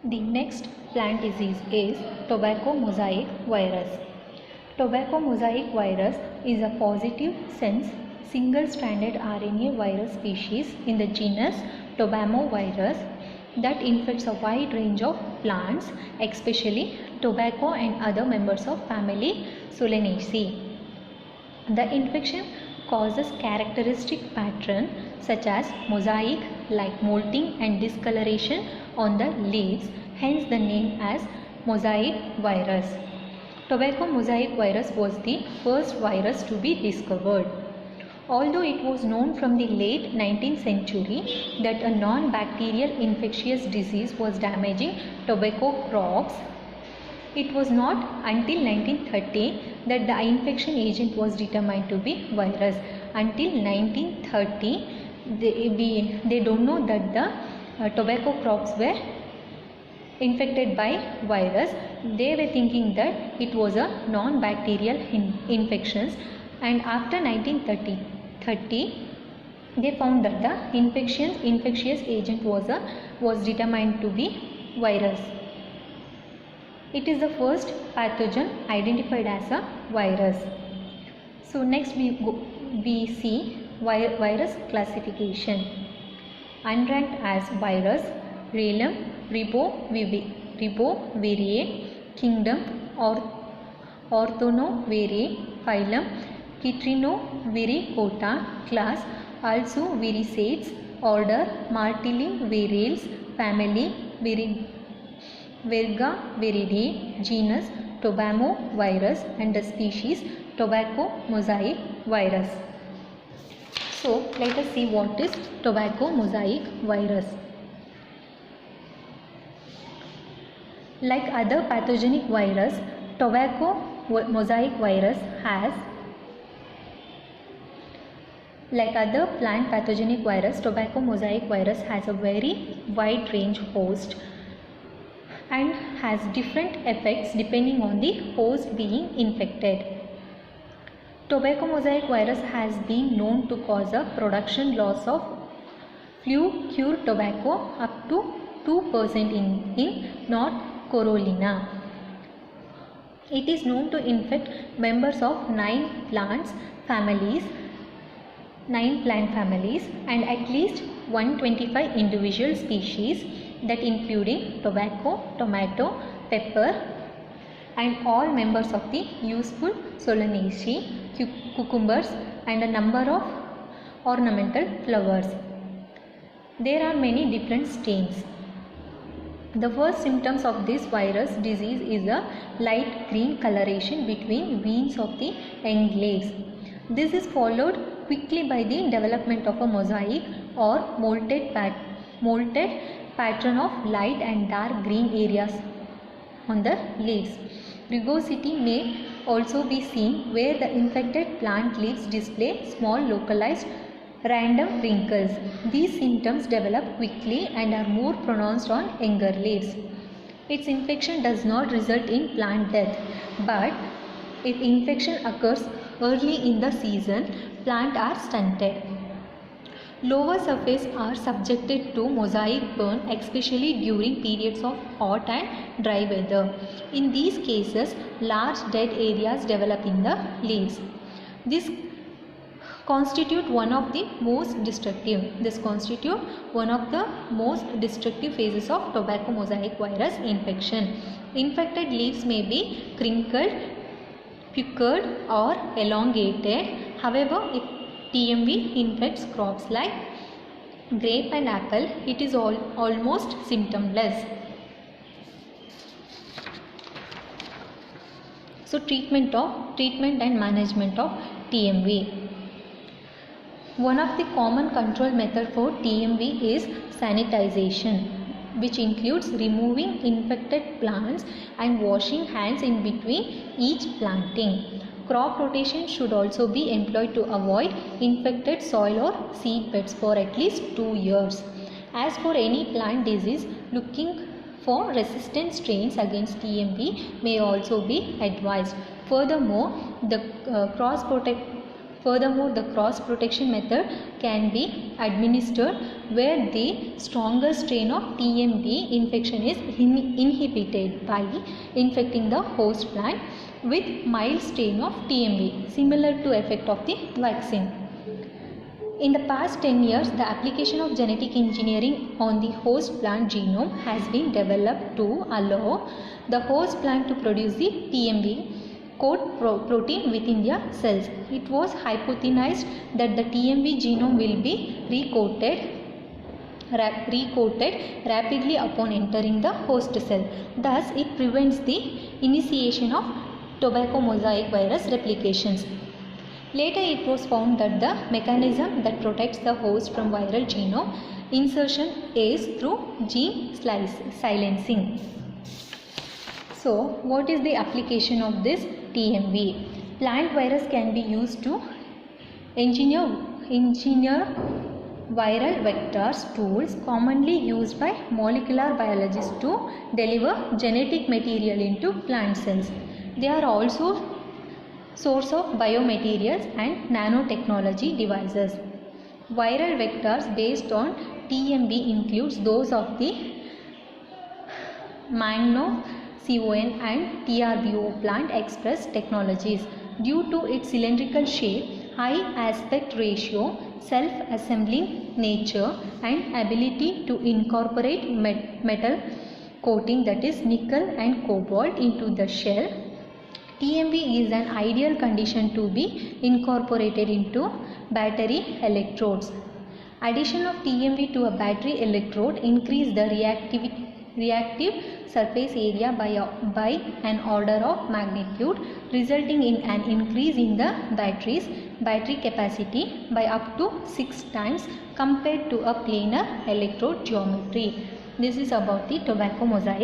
The next plant disease is tobacco mosaic virus. Tobacco mosaic virus is a positive sense single-stranded RNA virus species in the genus Tobamovirus that infects a wide range of plants, especially tobacco and other members of family Solanaceae. The infection causes characteristic pattern such as mosaic like molting and discoloration on the leaves, hence the name as mosaic virus. Tobacco mosaic virus was the first virus to be discovered. Although it was known from the late 19th century that a non-bacterial infectious disease was damaging tobacco crops, it was not until 1930 that the infection agent was determined to be virus. Until 1930, they don't know that the tobacco crops were infected by virus. They were thinking that it was a non-bacterial infections, and after 1930, they found that the infectious agent was determined to be virus. It is the first pathogen identified as a virus. So next we see virus classification. Unranked as virus, Rallum, Riboviriae, kingdom, Orthonoviriae, phylum, Chytrinoviricotta, class, Alzoviriceae, order, Martelliviriales, family, Virgaviridae, genus Tobamovirus, and the species Tobacco mosaic virus. So let us see what is tobacco mosaic virus. Like other pathogenic virus, tobacco mosaic virus has Like other plant pathogenic virus, tobacco mosaic virus has a very wide range host and has different effects depending on the host being infected. Tobacco mosaic virus has been known to cause a production loss of flue-cured tobacco up to 2% in North Carolina. It is known to infect members of 9 plant families and at least 125 individual species, that including tobacco, tomato, pepper, and all members of the useful Solanaceae, cucumbers, and a number of ornamental flowers. There are many different strains. The first symptoms of this virus disease is a light green coloration between veins of the young leaves. This is followed quickly by the development of a mosaic or molted pattern of light and dark green areas on the leaves. Rugosity may also be seen where the infected plant leaves display small localized random wrinkles. These symptoms develop quickly and are more pronounced on younger leaves. Its infection does not result in plant death, but if infection occurs early in the season, plants are stunted. Lower surface are subjected to mosaic burn, especially during periods of hot and dry weather. In these cases, large dead areas develop in the leaves. This constitute one of the most destructive phases of tobacco mosaic virus infection. Infected leaves may be crinkled, puckered, or elongated. However, if TMV infects crops like grape and apple, it is almost symptomless. So treatment and management of TMV. One of the common control method for TMV is sanitization, which includes removing infected plants and washing hands in between each planting. Crop rotation should also be employed to avoid infected soil or seed beds for at least 2 years. As for any plant disease, looking for resistant strains against TMV may also be advised. Furthermore, the Furthermore, the cross protection method can be administered where the stronger strain of TMB infection is inhibited by infecting the host plant with mild strain of TMB, similar to effect of the vaccine. In the past 10 years, the application of genetic engineering on the host plant genome has been developed to allow the host plant to produce the TMB protein within their cells. It was hypothesized that the TMB genome will be recoated rapidly upon entering the host cell. Thus, it prevents the initiation of tobacco mosaic virus replications. Later, it was found that the mechanism that protects the host from viral genome insertion is through gene silencing. So, what is the application of this TMB? Plant virus can be used to engineer viral vectors tools commonly used by molecular biologists to deliver genetic material into plant cells. They are also source of biomaterials and nanotechnology devices. Viral vectors based on TMB includes those of the Mangno CON and TRBO plant express technologies. Due to its cylindrical shape, high aspect ratio, self-assembling nature and ability to incorporate metal coating, that is nickel and cobalt, into the shell, TMB is an ideal condition to be incorporated into battery electrodes. Addition of TMB to a battery electrode increase the reactive surface area by an order of magnitude, resulting in an increase in the battery capacity by up to 6 times compared to a planar electrode geometry. This is about the tobacco mosaic.